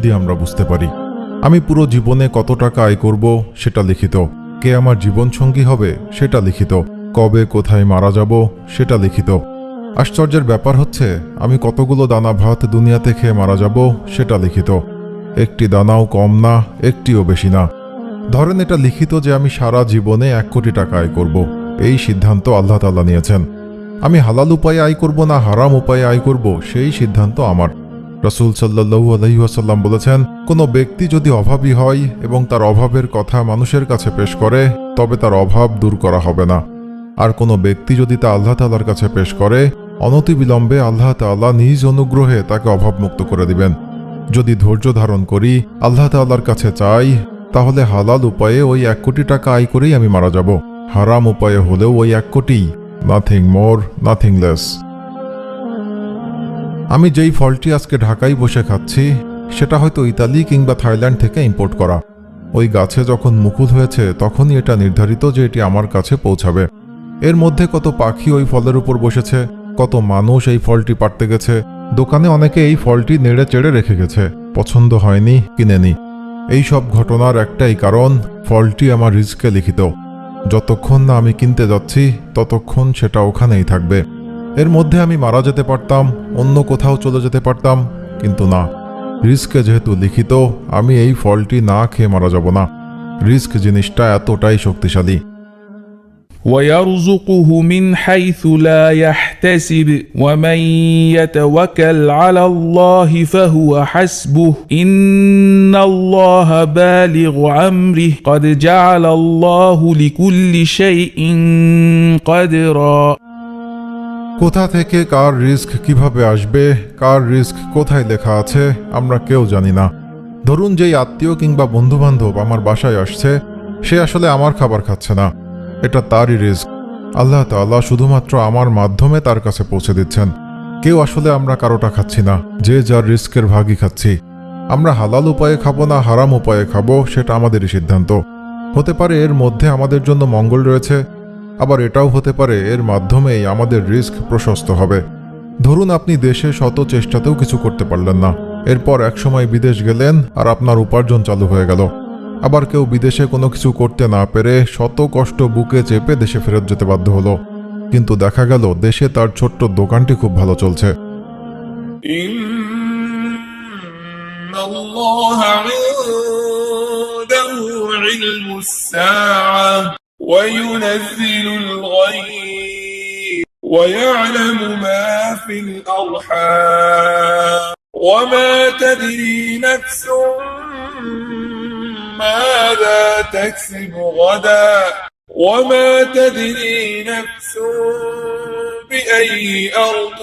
যদি আমরা বুঝতে পারি। আমি পুরো জীবনে কত টাকা আয় করব সেটা লিখিত, কে আমার জীবনসঙ্গী হবে সেটা লিখিত, কবে কোথায় মারা যাব সেটা লিখিত। আশ্চর্যের ব্যাপার হচ্ছে আমি কতগুলো দানা ভাত দুনিয়াতে খেয়ে মারা যাব সেটা লিখিত। একটি দানাও কম না, একটিও বেশি না। ধরেন এটা লিখিত যে আমি সারা জীবনে 1 কোটি টাকা আয় করব। এই সিদ্ধান্ত আল্লাহ তাআলা নিয়েছেন। আমি হালাল উপায়ে আয় করব না হারাম উপায়ে আয় করব সেই সিদ্ধান্ত আমার। রাসূল সাল্লাল্লাহু আলাইহি ওয়াসাল্লাম বলেছেন, কোনো ব্যক্তি যদি অভাবী হয় এবং তার অভাবের কথা মানুষের কাছে পেশ করে, তবে তার অভাব দূর করা হবে না। আর কোনো ব্যক্তি যদি তা আল্লাহ তাআলার কাছে পেশ করে, অনতিবিলম্বে আল্লাহ তাআলা নিজ অনুগ্রহে তাকে অভাবমুক্ত করে দিবেন। যদি ধৈর্য ধারণ করি, আল্লাহ তাআলার কাছে চাই, তাহলে হালাল উপায়ে ওই 1 কোটি টাকা আয় করেই আমি মারা যাব। হারাম উপায়ে হলেও ওই 1 কোটি, নাথিং মোর নাথিং লেস। আমি যেই ফলটি আজকে ঢাকায় বসে খাচ্ছি সেটা হয়তো ইতালি কিংবা থাইল্যান্ড থেকে ইম্পোর্ট করা। ওই গাছে যখন মুকুল হয়েছে তখনই এটা নির্ধারিত যে এটি আমার কাছে পৌঁছাবে। এর মধ্যে কত পাখি ওই ফলের উপর বসেছে, কত মানুষ এই ফলটি পাড়তে গেছে, দোকানে অনেকে এই ফলটি নেড়ে চেড়ে রেখে গেছে, পছন্দ হয়নি কিনেনি। এই সব ঘটনার একটাই কারণ, ফলটি আমার রিজকে লিখিত। যতক্ষণ না আমি কিনতে যাচ্ছি ততক্ষণ সেটা ওখানেই থাকবে। এর মধ্যে আমি মারা যেতে পারতাম, অন্য কোথাও চলে যেতে পারতাম, কিন্তু না, রিস্কে যেহেতু লিখিত আমি এই ফলটি না খেয়ে মারা যাব না। রিস্ক জিনিসটা এতটাই শক্তিশালী। ويرزقه من حيث لا يحتسب ومن يتوكل على الله فهو حسبه إن الله بالغ أمره قد جعل الله لكل شيء قدرا। কোথা থেকে কার রিস্ক কিভাবে আসবে, কার রিস্ক কোথায় লেখা আছে আমরা কেউ জানি না। ধরুন যেই আত্মীয় কিংবা বন্ধুবান্ধব আমার বাসায় আসছে, সে আসলে আমার খাবার খাচ্ছে না, এটা তারই রিস্ক। আল্লাহ তাআলা শুধুমাত্র আমার মাধ্যমে তার কাছে পৌঁছে দিচ্ছেন। কেউ আসলে আমরা কারোটা খাচ্ছি না, যে যার রিস্কের ভাগই খাচ্ছি। আমরা হালাল উপায়ে খাবো না হারাম উপায়ে খাবো সেটা আমাদেরই সিদ্ধান্ত। হতে পারে এর মধ্যে আমাদের জন্য মঙ্গল রয়েছে, আবার এটাও হতে পারে এর মাধ্যমেই আমাদের রিস্ক প্রশস্ত হবে। ধরুন আপনি দেশে শত চেষ্টাতেও কিছু করতে পারলেন না, এরপর একসময় বিদেশ গেলেন আর আপনার উপার্জন চালু হয়ে গেল। আবার কেউ বিদেশে কোনো কিছু করতে না পেরে শত কষ্ট বুকে চেপে দেশে ফেরত যেতে বাধ্য হলো, কিন্তু দেখা গেল দেশে তার ছোট্ট দোকানটি খুব ভালো চলছে। وينزل الغيث ويعلم ما في الأرحام وما تدري نفس ماذا تكسب غدا وما تدري نفس بأي أرض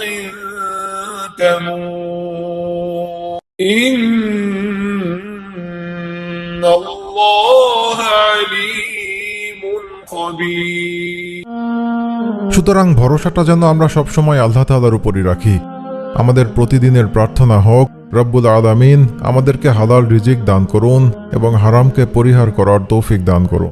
تموت إن الله عليم خبير। সুতরাং ভরসাটা যেন আমরা সবসময় আল্লাহ তাআলার উপরই রাখি। আমাদের প্রতিদিনের প্রার্থনা হোক, রব্বুল আলামিন আমাদেরকে হালাল রিজিক দান করুন এবং হারামকে পরিহার করার তৌফিক দান করুন।